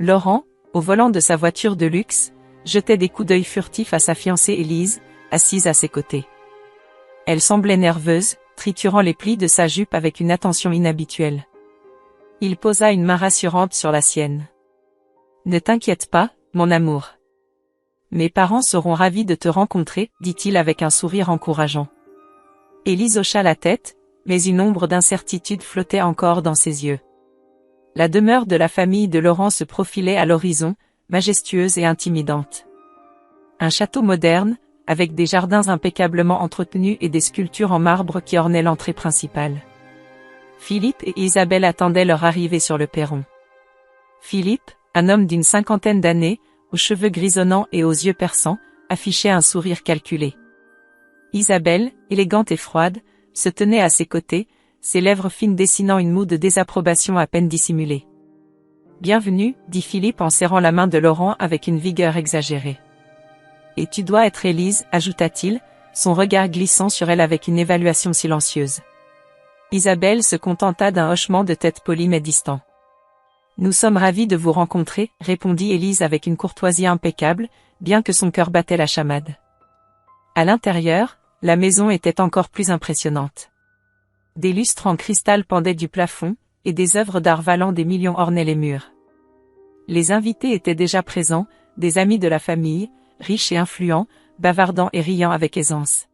Laurent, au volant de sa voiture de luxe, jetait des coups d'œil furtifs à sa fiancée Élise, assise à ses côtés. Elle semblait nerveuse, triturant les plis de sa jupe avec une attention inhabituelle. Il posa une main rassurante sur la sienne. « Ne t'inquiète pas, mon amour. Mes parents seront ravis de te rencontrer, dit-il avec un sourire encourageant. » Élise hocha la tête, mais une ombre d'incertitude flottait encore dans ses yeux. La demeure de la famille de Laurent se profilait à l'horizon, majestueuse et intimidante. Un château moderne, avec des jardins impeccablement entretenus et des sculptures en marbre qui ornaient l'entrée principale. Philippe et Isabelle attendaient leur arrivée sur le perron. Philippe, un homme d'une cinquantaine d'années, aux cheveux grisonnants et aux yeux perçants, affichait un sourire calculé. Isabelle, élégante et froide, se tenait à ses côtés, ses lèvres fines dessinant une moue de désapprobation à peine dissimulée. « Bienvenue, dit Philippe en serrant la main de Laurent avec une vigueur exagérée. « Et tu dois être Élise, ajouta-t-il, son regard glissant sur elle avec une évaluation silencieuse. Isabelle se contenta d'un hochement de tête poli mais distant. « Nous sommes ravis de vous rencontrer, répondit Élise avec une courtoisie impeccable, bien que son cœur battait la chamade. À l'intérieur, la maison était encore plus impressionnante. Des lustres en cristal pendaient du plafond, et des œuvres d'art valant des millions ornaient les murs. Les invités étaient déjà présents, des amis de la famille, riches et influents, bavardant et riant avec aisance.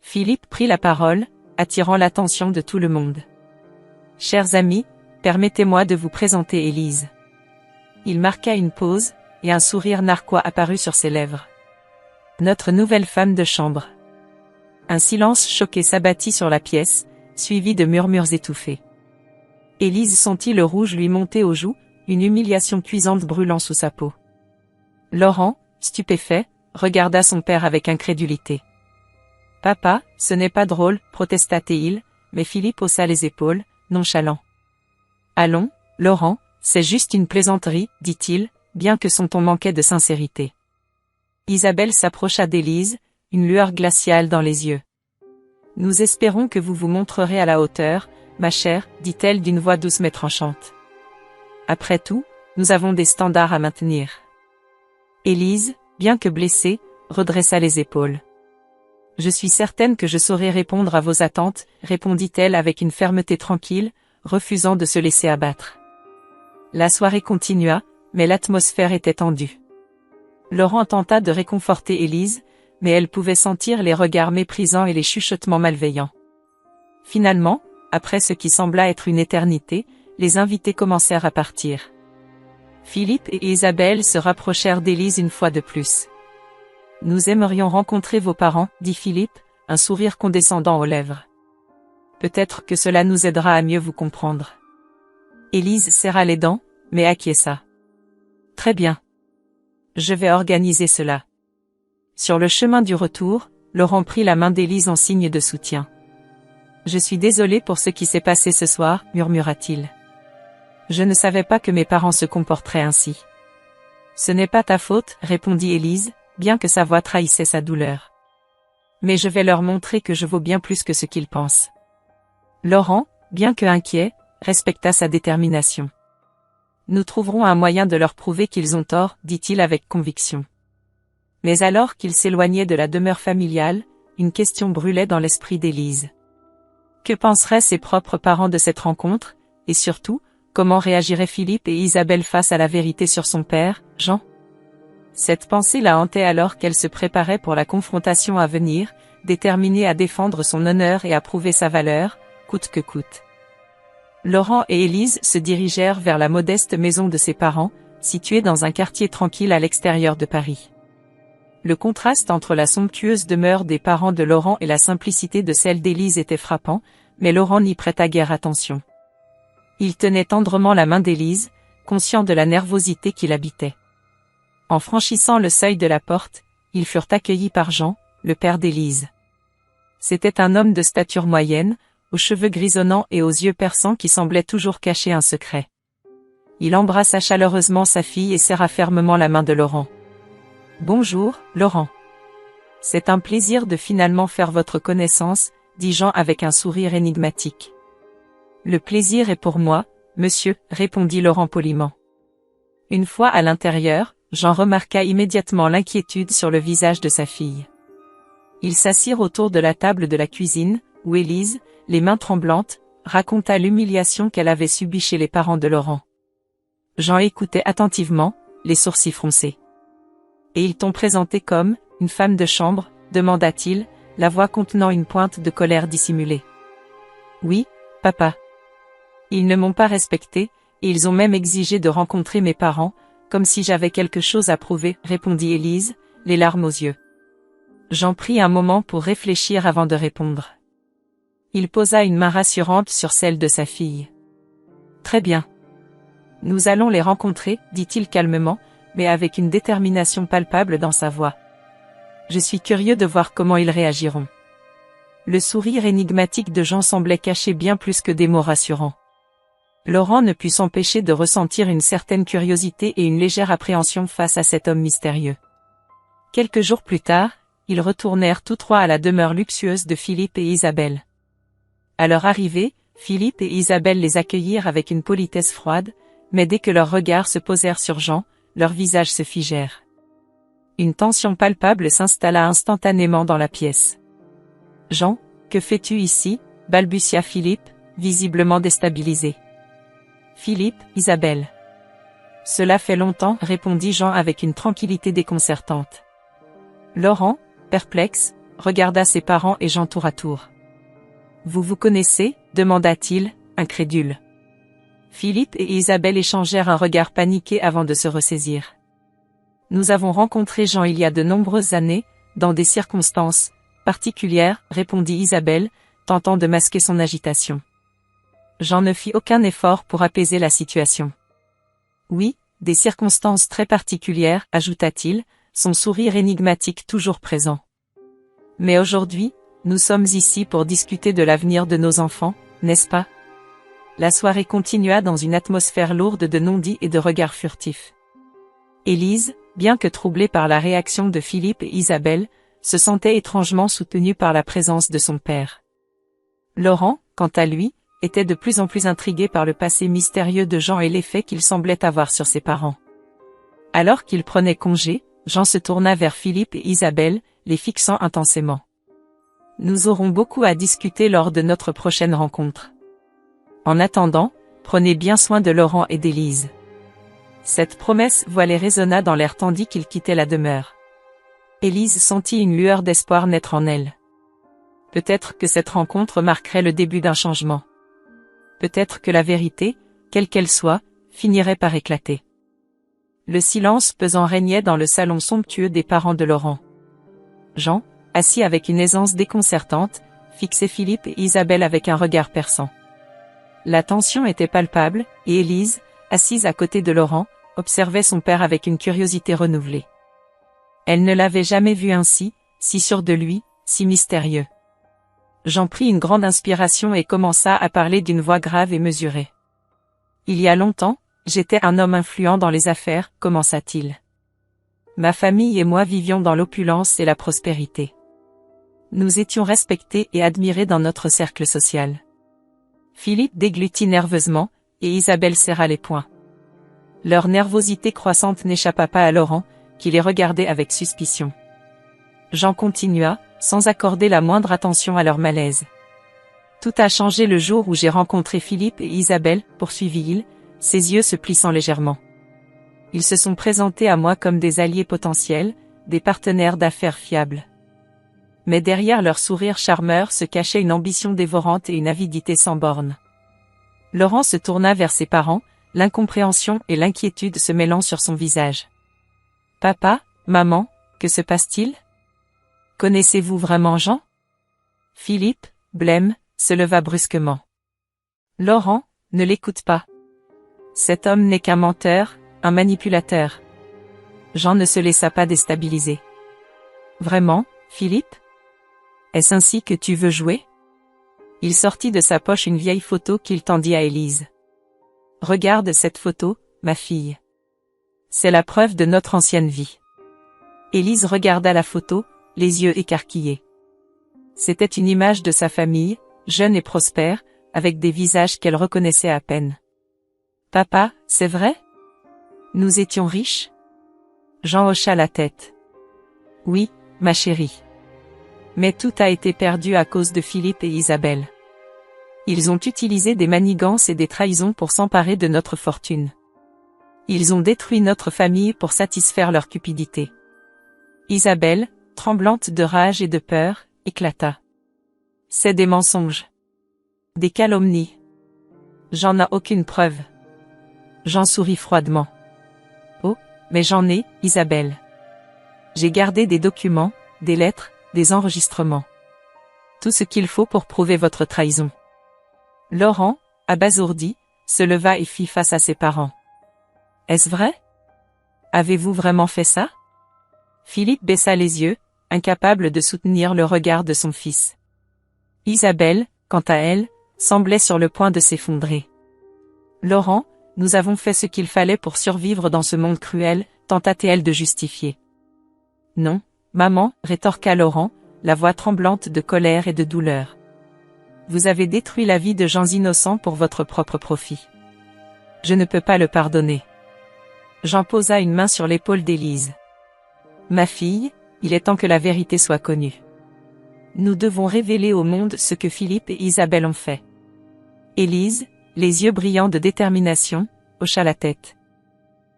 Philippe prit la parole, attirant l'attention de tout le monde. « Chers amis, permettez-moi de vous présenter Élise. » Il marqua une pause, et un sourire narquois apparut sur ses lèvres. « Notre nouvelle femme de chambre. » Un silence choqué s'abattit sur la pièce, suivi de murmures étouffés. Élise sentit le rouge lui monter aux joues, une humiliation cuisante brûlant sous sa peau. Laurent, stupéfait, regarda son père avec incrédulité. « Papa, ce n'est pas drôle, protesta-t-il, mais Philippe haussa les épaules, nonchalant. « Allons, Laurent, c'est juste une plaisanterie, dit-il, bien que son ton manquait de sincérité. » Isabelle s'approcha d'Élise, une lueur glaciale dans les yeux. « Nous espérons que vous vous montrerez à la hauteur, ma chère, dit-elle d'une voix douce mais tranchante. Après tout, nous avons des standards à maintenir. » Élise, bien que blessée, redressa les épaules. « Je suis certaine que je saurai répondre à vos attentes, répondit-elle avec une fermeté tranquille, refusant de se laisser abattre. La soirée continua, mais l'atmosphère était tendue. Laurent tenta de réconforter Élise, mais elle pouvait sentir les regards méprisants et les chuchotements malveillants. Finalement, après ce qui sembla être une éternité, les invités commencèrent à partir. Philippe et Isabelle se rapprochèrent d'Élise une fois de plus. « Nous aimerions rencontrer vos parents, dit Philippe, un sourire condescendant aux lèvres. Peut-être que cela nous aidera à mieux vous comprendre. » Élise serra les dents, mais acquiesça. « Très bien. Je vais organiser cela. » Sur le chemin du retour, Laurent prit la main d'Élise en signe de soutien. « Je suis désolé pour ce qui s'est passé ce soir, murmura-t-il. Je ne savais pas que mes parents se comporteraient ainsi. »« Ce n'est pas ta faute, répondit Élise, bien que sa voix trahissait sa douleur. Mais je vais leur montrer que je vaux bien plus que ce qu'ils pensent. » Laurent, bien que inquiet, respecta sa détermination. « Nous trouverons un moyen de leur prouver qu'ils ont tort, dit-il avec conviction. » Mais alors qu'il s'éloignait de la demeure familiale, une question brûlait dans l'esprit d'Élise. Que penseraient ses propres parents de cette rencontre, et surtout, comment réagiraient Philippe et Isabelle face à la vérité sur son père, Jean? Cette pensée la hantait alors qu'elle se préparait pour la confrontation à venir, déterminée à défendre son honneur et à prouver sa valeur, coûte que coûte. Laurent et Élise se dirigèrent vers la modeste maison de ses parents, située dans un quartier tranquille à l'extérieur de Paris. Le contraste entre la somptueuse demeure des parents de Laurent et la simplicité de celle d'Élise était frappant, mais Laurent n'y prêta guère attention. Il tenait tendrement la main d'Élise, conscient de la nervosité qui l'habitait. En franchissant le seuil de la porte, ils furent accueillis par Jean, le père d'Élise. C'était un homme de stature moyenne, aux cheveux grisonnants et aux yeux perçants qui semblaient toujours cacher un secret. Il embrassa chaleureusement sa fille et serra fermement la main de Laurent. « Bonjour, Laurent. C'est un plaisir de finalement faire votre connaissance, dit Jean avec un sourire énigmatique. Le plaisir est pour moi, monsieur, répondit Laurent poliment. Une fois à l'intérieur, Jean remarqua immédiatement l'inquiétude sur le visage de sa fille. Ils s'assirent autour de la table de la cuisine, où Élise, les mains tremblantes, raconta l'humiliation qu'elle avait subie chez les parents de Laurent. Jean écoutait attentivement, les sourcils froncés. « Et ils t'ont présenté comme une femme de chambre ?» demanda-t-il, la voix contenant une pointe de colère dissimulée. « Oui, papa. Ils ne m'ont pas respecté, et ils ont même exigé de rencontrer mes parents, comme si j'avais quelque chose à prouver, » répondit Élise, les larmes aux yeux. Jean prit un moment pour réfléchir avant de répondre. Il posa une main rassurante sur celle de sa fille. « Très bien. Nous allons les rencontrer, dit-il calmement, mais avec une détermination palpable dans sa voix. Je suis curieux de voir comment ils réagiront. » Le sourire énigmatique de Jean semblait cacher bien plus que des mots rassurants. Laurent ne put s'empêcher de ressentir une certaine curiosité et une légère appréhension face à cet homme mystérieux. Quelques jours plus tard, ils retournèrent tous trois à la demeure luxueuse de Philippe et Isabelle. À leur arrivée, Philippe et Isabelle les accueillirent avec une politesse froide, mais dès que leurs regards se posèrent sur Jean, leurs visages se figèrent. Une tension palpable s'installa instantanément dans la pièce. « Jean, que fais-tu ici ?» balbutia Philippe, visiblement déstabilisé. « Philippe, Isabelle. »« Cela fait longtemps, » répondit Jean avec une tranquillité déconcertante. Laurent, perplexe, regarda ses parents et Jean tour à tour. « Vous vous connaissez ?» demanda-t-il, incrédule. Philippe et Isabelle échangèrent un regard paniqué avant de se ressaisir. « Nous avons rencontré Jean il y a de nombreuses années, dans des circonstances particulières, » répondit Isabelle, tentant de masquer son agitation. Jean ne fit aucun effort pour apaiser la situation. « Oui, des circonstances très particulières, » ajouta-t-il, son sourire énigmatique toujours présent. « Mais aujourd'hui, nous sommes ici pour discuter de l'avenir de nos enfants, n'est-ce pas ?» La soirée continua dans une atmosphère lourde de non-dits et de regards furtifs. Élise, bien que troublée par la réaction de Philippe et Isabelle, se sentait étrangement soutenue par la présence de son père. Laurent, quant à lui, était de plus en plus intrigué par le passé mystérieux de Jean et l'effet qu'il semblait avoir sur ses parents. Alors qu'il prenait congé, Jean se tourna vers Philippe et Isabelle, les fixant intensément. « Nous aurons beaucoup à discuter lors de notre prochaine rencontre. En attendant, prenez bien soin de Laurent et d'Élise. » Cette promesse voilée résonna dans l'air tandis qu'il quittait la demeure. Élise sentit une lueur d'espoir naître en elle. Peut-être que cette rencontre marquerait le début d'un changement. Peut-être que la vérité, quelle qu'elle soit, finirait par éclater. Le silence pesant régnait dans le salon somptueux des parents de Laurent. Jean, assis avec une aisance déconcertante, fixait Philippe et Isabelle avec un regard perçant. La tension était palpable, et Élise, assise à côté de Laurent, observait son père avec une curiosité renouvelée. Elle ne l'avait jamais vu ainsi, si sûr de lui, si mystérieux. Jean prit une grande inspiration et commença à parler d'une voix grave et mesurée. « Il y a longtemps, j'étais un homme influent dans les affaires, » commença-t-il. « Ma famille et moi vivions dans l'opulence et la prospérité. Nous étions respectés et admirés dans notre cercle social. » Philippe déglutit nerveusement, et Isabelle serra les poings. Leur nervosité croissante n'échappa pas à Laurent, qui les regardait avec suspicion. Jean continua, sans accorder la moindre attention à leur malaise. « Tout a changé le jour où j'ai rencontré Philippe et Isabelle, » poursuivit-il, ses yeux se plissant légèrement. « Ils se sont présentés à moi comme des alliés potentiels, des partenaires d'affaires fiables. Mais derrière leur sourire charmeur se cachait une ambition dévorante et une avidité sans bornes. » Laurent se tourna vers ses parents, l'incompréhension et l'inquiétude se mêlant sur son visage. « Papa, maman, que se passe-t-il? Connaissez-vous vraiment Jean ?» Philippe, blême, se leva brusquement. « Laurent, ne l'écoute pas. Cet homme n'est qu'un menteur, un manipulateur. » Jean ne se laissa pas déstabiliser. « Vraiment, Philippe? Est-ce ainsi que tu veux jouer ?» Il sortit de sa poche une vieille photo qu'il tendit à Élise. « Regarde cette photo, ma fille. C'est la preuve de notre ancienne vie. » Élise regarda la photo, les yeux écarquillés. C'était une image de sa famille, jeune et prospère, avec des visages qu'elle reconnaissait à peine. « Papa, c'est vrai ? Nous étions riches? Jean hocha la tête. Oui, ma chérie. Mais tout a été perdu à cause de Philippe et Isabelle. Ils ont utilisé des manigances et des trahisons pour s'emparer de notre fortune. Ils ont détruit notre famille pour satisfaire leur cupidité. Isabelle, tremblante de rage et de peur, éclata. C'est des mensonges. Des calomnies. J'en ai aucune preuve. Jean sourit froidement. Oh, mais j'en ai, Isabelle. J'ai gardé des documents, des lettres, des enregistrements. Tout ce qu'il faut pour prouver votre trahison. Laurent, abasourdi, se leva et fit face à ses parents. Est-ce vrai? Avez-vous vraiment fait ça? Philippe baissa les yeux, incapable de soutenir le regard de son fils. Isabelle, quant à elle, semblait sur le point de s'effondrer. Laurent, nous avons fait ce qu'il fallait pour survivre dans ce monde cruel, tenta-t-elle de justifier. Non, maman, rétorqua Laurent, la voix tremblante de colère et de douleur. Vous avez détruit la vie de gens innocents pour votre propre profit. Je ne peux pas le pardonner. Jean posa une main sur l'épaule d'Élise. Ma fille, il est temps que la vérité soit connue. Nous devons révéler au monde ce que Philippe et Isabelle ont fait. Élise, les yeux brillants de détermination, hocha la tête.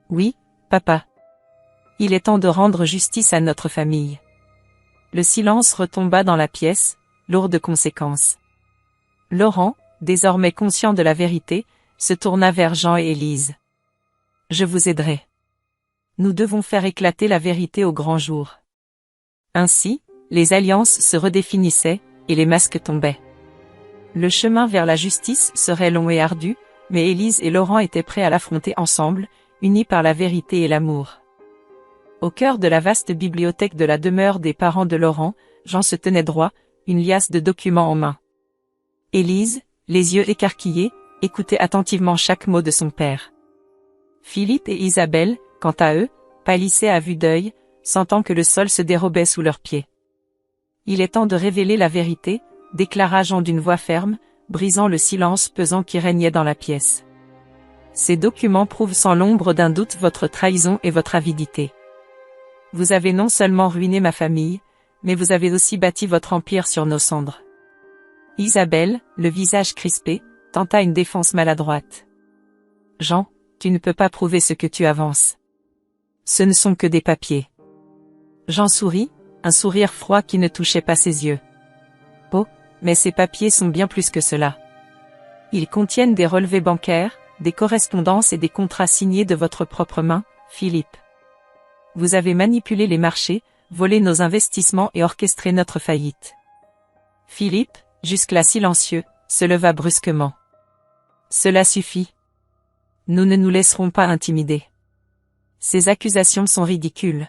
Oui, papa. Il est temps de rendre justice à notre famille. Le silence retomba dans la pièce, lourd de conséquences. Laurent, désormais conscient de la vérité, se tourna vers Jean et Élise. Je vous aiderai. Nous devons faire éclater la vérité au grand jour. Ainsi, les alliances se redéfinissaient, et les masques tombaient. Le chemin vers la justice serait long et ardu, mais Élise et Laurent étaient prêts à l'affronter ensemble, unis par la vérité et l'amour. Au cœur de la vaste bibliothèque de la demeure des parents de Laurent, Jean se tenait droit, une liasse de documents en main. Élise, les yeux écarquillés, écoutait attentivement chaque mot de son père. Philippe et Isabelle, quant à eux, pâlissaient à vue d'œil, sentant que le sol se dérobait sous leurs pieds. Il est temps de révéler la vérité, déclara Jean d'une voix ferme, brisant le silence pesant qui régnait dans la pièce. Ces documents prouvent sans l'ombre d'un doute votre trahison et votre avidité. Vous avez non seulement ruiné ma famille, mais vous avez aussi bâti votre empire sur nos cendres. Isabelle, le visage crispé, tenta une défense maladroite. Jean, tu ne peux pas prouver ce que tu avances. Ce ne sont que des papiers. Jean sourit, un sourire froid qui ne touchait pas ses yeux. Oh, mais ces papiers sont bien plus que cela. Ils contiennent des relevés bancaires, des correspondances et des contrats signés de votre propre main, Philippe. Vous avez manipulé les marchés, volé nos investissements et orchestré notre faillite. Philippe, jusque-là silencieux, se leva brusquement. Cela suffit. Nous ne nous laisserons pas intimider. Ces accusations sont ridicules.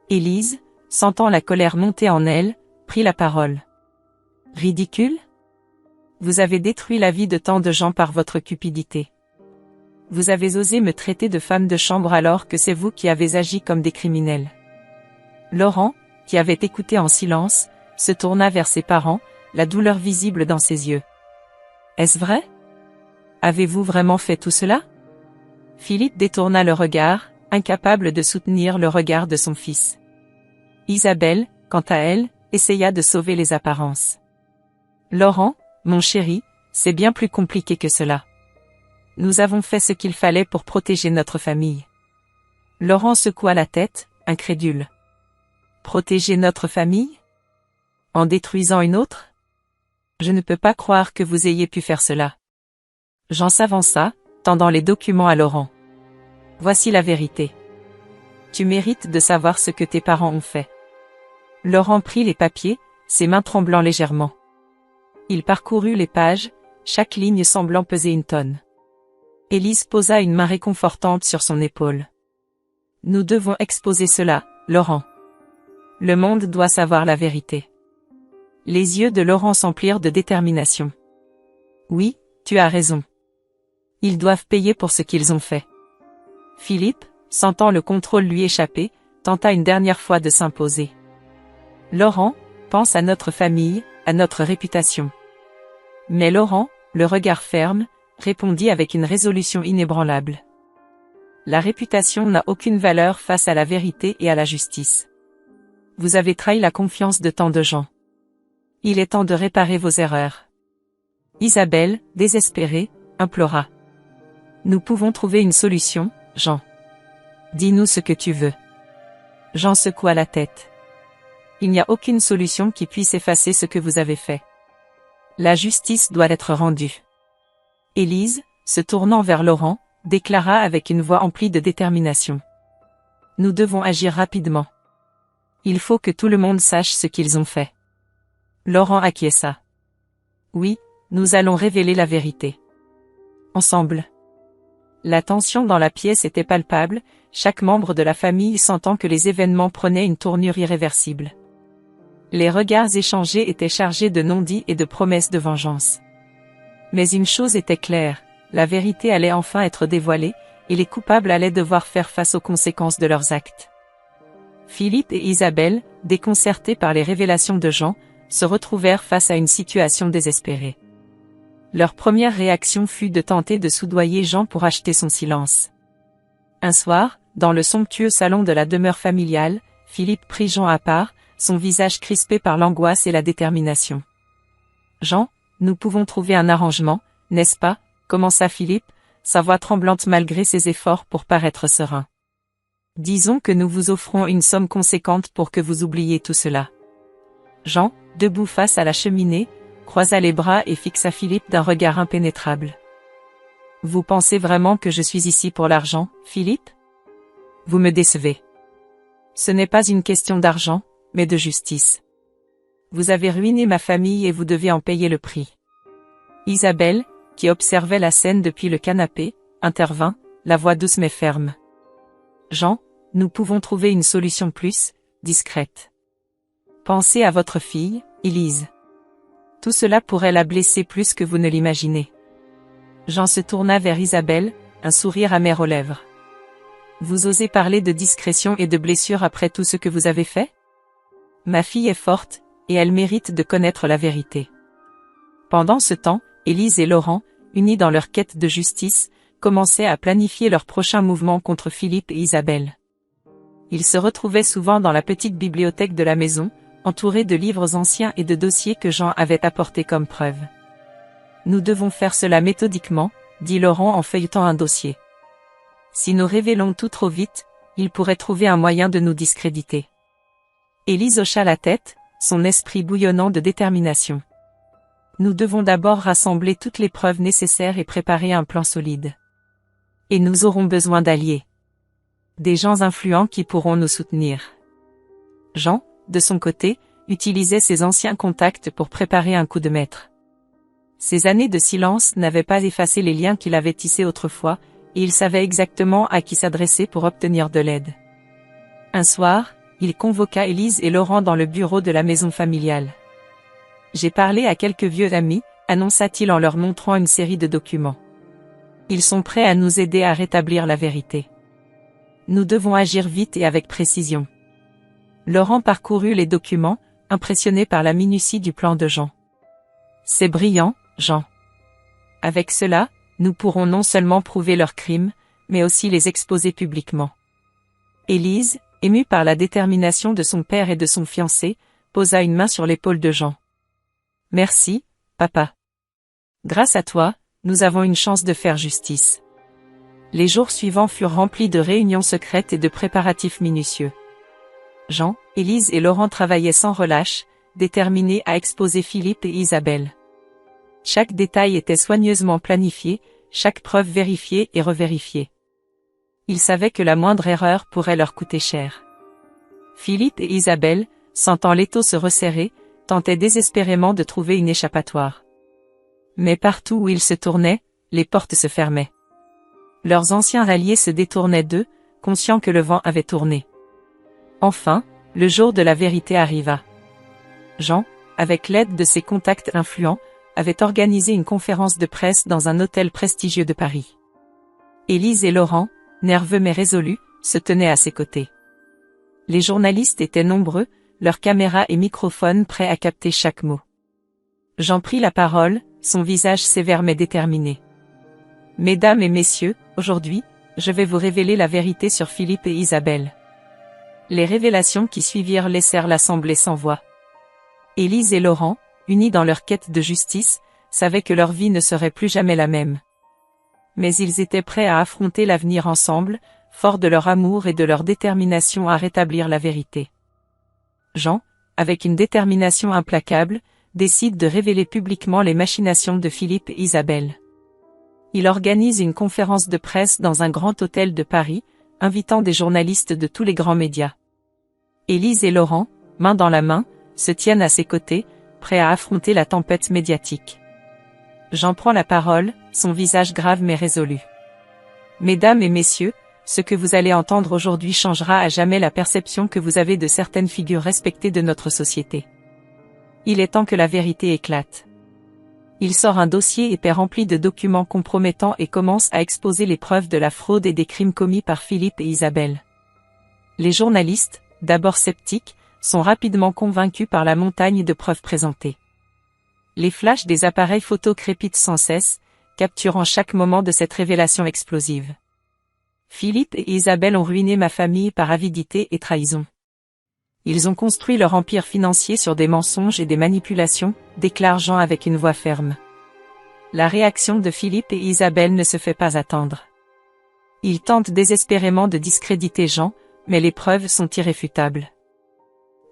Élise, sentant la colère monter en elle, prit la parole. Ridicule? Vous avez détruit la vie de tant de gens par votre cupidité. Vous avez osé me traiter de femme de chambre alors que c'est vous qui avez agi comme des criminels. Laurent, qui avait écouté en silence, se tourna vers ses parents, la douleur visible dans ses yeux. Est-ce vrai? Avez-vous vraiment fait tout cela? Philippe détourna le regard, incapable de soutenir le regard de son fils. Isabelle, quant à elle, essaya de sauver les apparences. Laurent, mon chéri, c'est bien plus compliqué que cela. Nous avons fait ce qu'il fallait pour protéger notre famille. Laurent secoua la tête, incrédule. Protéger notre famille? En détruisant une autre? Je ne peux pas croire que vous ayez pu faire cela. Jean s'avança, tendant les documents à Laurent. Voici la vérité. Tu mérites de savoir ce que tes parents ont fait. Laurent prit les papiers, ses mains tremblant légèrement. Il parcourut les pages, chaque ligne semblant peser une tonne. Élise posa une main réconfortante sur son épaule. Nous devons exposer cela, Laurent. Le monde doit savoir la vérité. Les yeux de Laurent s'emplirent de détermination. Oui, tu as raison. Ils doivent payer pour ce qu'ils ont fait. Philippe, sentant le contrôle lui échapper, tenta une dernière fois de s'imposer. Laurent, pense à notre famille, à notre réputation. Mais Laurent, le regard ferme, répondit avec une résolution inébranlable. La réputation n'a aucune valeur face à la vérité et à la justice. Vous avez trahi la confiance de tant de gens. Il est temps de réparer vos erreurs. Isabelle, désespérée, implora. Nous pouvons trouver une solution, Jean. Dis-nous ce que tu veux. Jean secoua la tête. Il n'y a aucune solution qui puisse effacer ce que vous avez fait. La justice doit être rendue. Élise, se tournant vers Laurent, déclara avec une voix emplie de détermination. Nous devons agir rapidement. Il faut que tout le monde sache ce qu'ils ont fait. Laurent acquiesça. Oui, nous allons révéler la vérité. Ensemble. La tension dans la pièce était palpable, chaque membre de la famille sentant que les événements prenaient une tournure irréversible. Les regards échangés étaient chargés de non-dits et de promesses de vengeance. Mais une chose était claire, la vérité allait enfin être dévoilée, et les coupables allaient devoir faire face aux conséquences de leurs actes. Philippe et Isabelle, déconcertés par les révélations de Jean, se retrouvèrent face à une situation désespérée. Leur première réaction fut de tenter de soudoyer Jean pour acheter son silence. Un soir, dans le somptueux salon de la demeure familiale, Philippe prit Jean à part, son visage crispé par l'angoisse et la détermination. « Jean, nous pouvons trouver un arrangement, n'est-ce pas ?» commença Philippe, sa voix tremblante malgré ses efforts pour paraître serein. « Disons que nous vous offrons une somme conséquente pour que vous oubliez tout cela. » Jean, debout face à la cheminée, croisa les bras et fixa Philippe d'un regard impénétrable. « Vous pensez vraiment que je suis ici pour l'argent, Philippe ? Vous me décevez. Ce n'est pas une question d'argent, mais de justice. Vous avez ruiné ma famille et vous devez en payer le prix. » Isabelle, qui observait la scène depuis le canapé, intervint, la voix douce mais ferme. « Jean, nous pouvons trouver une solution plus discrète. Pensez à votre fille, Élise. Tout cela pourrait la blesser plus que vous ne l'imaginez. » Jean se tourna vers Isabelle, un sourire amer aux lèvres. « Vous osez parler de discrétion et de blessure après tout ce que vous avez fait ? Ma fille est forte, et elle mérite de connaître la vérité. » Pendant ce temps, Élise et Laurent, unis dans leur quête de justice, commençaient à planifier leurs prochains mouvements contre Philippe et Isabelle. Ils se retrouvaient souvent dans la petite bibliothèque de la maison, entourés de livres anciens et de dossiers que Jean avait apportés comme preuve. « Nous devons faire cela méthodiquement, » dit Laurent en feuilletant un dossier. « Si nous révélons tout trop vite, il pourrait trouver un moyen de nous discréditer. » Élise hocha la tête, son esprit bouillonnant de détermination. « Nous devons d'abord rassembler toutes les preuves nécessaires et préparer un plan solide. Et nous aurons besoin d'alliés. Des gens influents qui pourront nous soutenir. » Jean, de son côté, utilisait ses anciens contacts pour préparer un coup de maître. Ces années de silence n'avaient pas effacé les liens qu'il avait tissés autrefois, et il savait exactement à qui s'adresser pour obtenir de l'aide. Un soir, il convoqua Élise et Laurent dans le bureau de la maison familiale. « J'ai parlé à quelques vieux amis, » annonça-t-il en leur montrant une série de documents. « Ils sont prêts à nous aider à rétablir la vérité. Nous devons agir vite et avec précision. » Laurent parcourut les documents, impressionné par la minutie du plan de Jean. « C'est brillant, Jean. Avec cela, nous pourrons non seulement prouver leurs crimes, mais aussi les exposer publiquement. » Élise, émue par la détermination de son père et de son fiancé, posa une main sur l'épaule de Jean. « Merci, papa. Grâce à toi, nous avons une chance de faire justice. » Les jours suivants furent remplis de réunions secrètes et de préparatifs minutieux. Jean, Élise et Laurent travaillaient sans relâche, déterminés à exposer Philippe et Isabelle. Chaque détail était soigneusement planifié, chaque preuve vérifiée et revérifiée. Ils savaient que la moindre erreur pourrait leur coûter cher. Philippe et Isabelle, sentant l'étau se resserrer, tentaient désespérément de trouver une échappatoire. Mais partout où ils se tournaient, les portes se fermaient. Leurs anciens alliés se détournaient d'eux, conscients que le vent avait tourné. Enfin, le jour de la vérité arriva. Jean, avec l'aide de ses contacts influents, avait organisé une conférence de presse dans un hôtel prestigieux de Paris. Élise et Laurent, nerveux mais résolus, se tenaient à ses côtés. Les journalistes étaient nombreux, leurs caméras et microphones prêts à capter chaque mot. Jean prit la parole, son visage sévère mais déterminé. « Mesdames et messieurs, aujourd'hui, je vais vous révéler la vérité sur Philippe et Isabelle. Les révélations qui suivirent laissèrent l'assemblée sans voix. Élise et Laurent, unis dans leur quête de justice, savaient que leur vie ne serait plus jamais la même. Mais ils étaient prêts à affronter l'avenir ensemble, forts de leur amour et de leur détermination à rétablir la vérité. Jean, avec une détermination implacable, décide de révéler publiquement les machinations de Philippe et Isabelle. Il organise une conférence de presse dans un grand hôtel de Paris, invitant des journalistes de tous les grands médias. Élise et Laurent, main dans la main, se tiennent à ses côtés, prêts à affronter la tempête médiatique. Jean prend la parole, son visage grave mais résolu. Mesdames et messieurs, ce que vous allez entendre aujourd'hui changera à jamais la perception que vous avez de certaines figures respectées de notre société. Il est temps que la vérité éclate. Il sort un dossier épais rempli de documents compromettants et commence à exposer les preuves de la fraude et des crimes commis par Philippe et Isabelle. Les journalistes, d'abord sceptiques, sont rapidement convaincus par la montagne de preuves présentées. Les flashs des appareils photo crépitent sans cesse, capturant chaque moment de cette révélation explosive. Philippe et Isabelle ont ruiné ma famille par avidité et trahison. Ils ont construit leur empire financier sur des mensonges et des manipulations, déclare Jean avec une voix ferme. La réaction de Philippe et Isabelle ne se fait pas attendre. Ils tentent désespérément de discréditer Jean, mais les preuves sont irréfutables.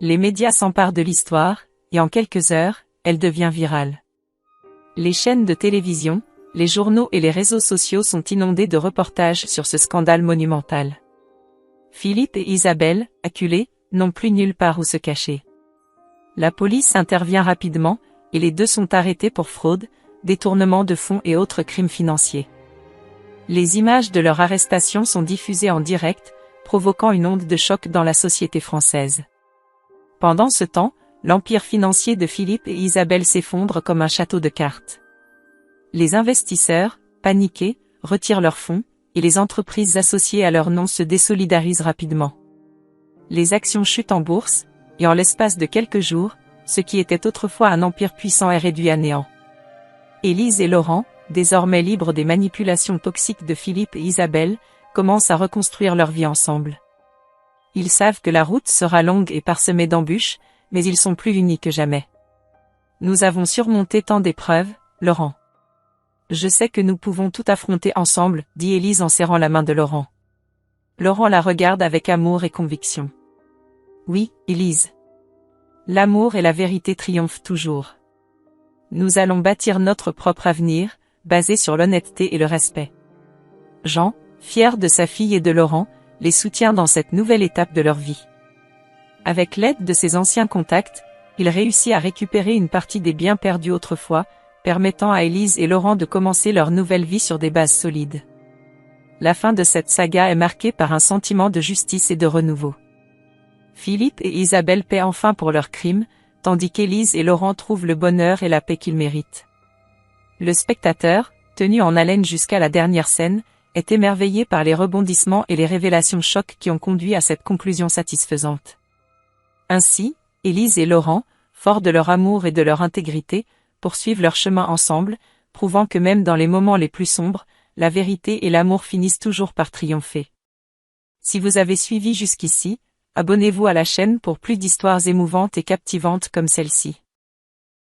Les médias s'emparent de l'histoire, et en quelques heures, elle devient virale. Les chaînes de télévision, les journaux et les réseaux sociaux sont inondés de reportages sur ce scandale monumental. Philippe et Isabelle, acculés, n'ont plus nulle part où se cacher. La police intervient rapidement, et les deux sont arrêtés pour fraude, détournement de fonds et autres crimes financiers. Les images de leur arrestation sont diffusées en direct, provoquant une onde de choc dans la société française. Pendant ce temps, l'empire financier de Philippe et Isabelle s'effondre comme un château de cartes. Les investisseurs, paniqués, retirent leurs fonds, et les entreprises associées à leur nom se désolidarisent rapidement. Les actions chutent en bourse, et en l'espace de quelques jours, ce qui était autrefois un empire puissant est réduit à néant. Élise et Laurent, désormais libres des manipulations toxiques de Philippe et Isabelle, commencent à reconstruire leur vie ensemble. Ils savent que la route sera longue et parsemée d'embûches, mais ils sont plus unis que jamais. Nous avons surmonté tant d'épreuves, Laurent. Je sais que nous pouvons tout affronter ensemble, dit Élise en serrant la main de Laurent. Laurent la regarde avec amour et conviction. Oui, Élise. L'amour et la vérité triomphent toujours. Nous allons bâtir notre propre avenir, basé sur l'honnêteté et le respect. Jean, fier de sa fille et de Laurent, les soutient dans cette nouvelle étape de leur vie. Avec l'aide de ses anciens contacts, il réussit à récupérer une partie des biens perdus autrefois, permettant à Élise et Laurent de commencer leur nouvelle vie sur des bases solides. La fin de cette saga est marquée par un sentiment de justice et de renouveau. Philippe et Isabelle paient enfin pour leurs crimes, tandis qu'Élise et Laurent trouvent le bonheur et la paix qu'ils méritent. Le spectateur, tenu en haleine jusqu'à la dernière scène, est émerveillé par les rebondissements et les révélations chocs qui ont conduit à cette conclusion satisfaisante. Ainsi, Élise et Laurent, forts de leur amour et de leur intégrité, poursuivent leur chemin ensemble, prouvant que même dans les moments les plus sombres, la vérité et l'amour finissent toujours par triompher. Si vous avez suivi jusqu'ici, abonnez-vous à la chaîne pour plus d'histoires émouvantes et captivantes comme celle-ci.